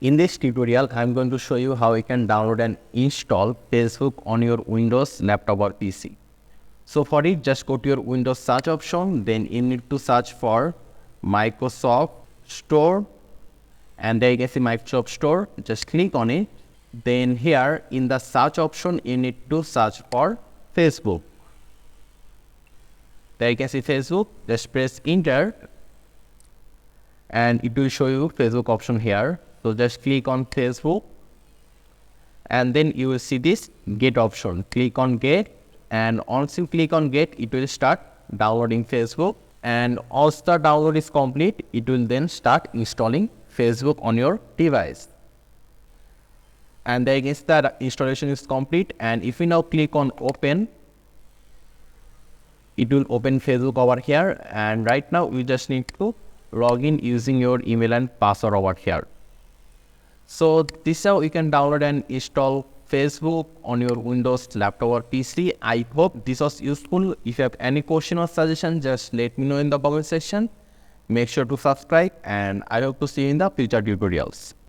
In this tutorial, I'm going to show you how you can download and install Facebook on your Windows laptop or PC. So for it, just go to your Windows search option, then you need to search for Microsoft Store, and there you can see Microsoft Store. Just click on it. Then here in the search option, you need to search for Facebook. There you can see Facebook. Just press enter and it will show you Facebook option here. So just click on Facebook and then you will see this get option. Click on get, and once you click on get, it will start downloading Facebook, and once the download is complete, it will then start installing Facebook on your device. And there you can see that installation is complete, and if we now click on open, it will open Facebook over here, and right now we just need to log in using your email and password over here. So this is how you can download and install Facebook on your Windows laptop or PC. I hope this was useful. If you have any question or suggestion, just let me know in the comment section. Make sure to subscribe, and I hope to see you in the future tutorials.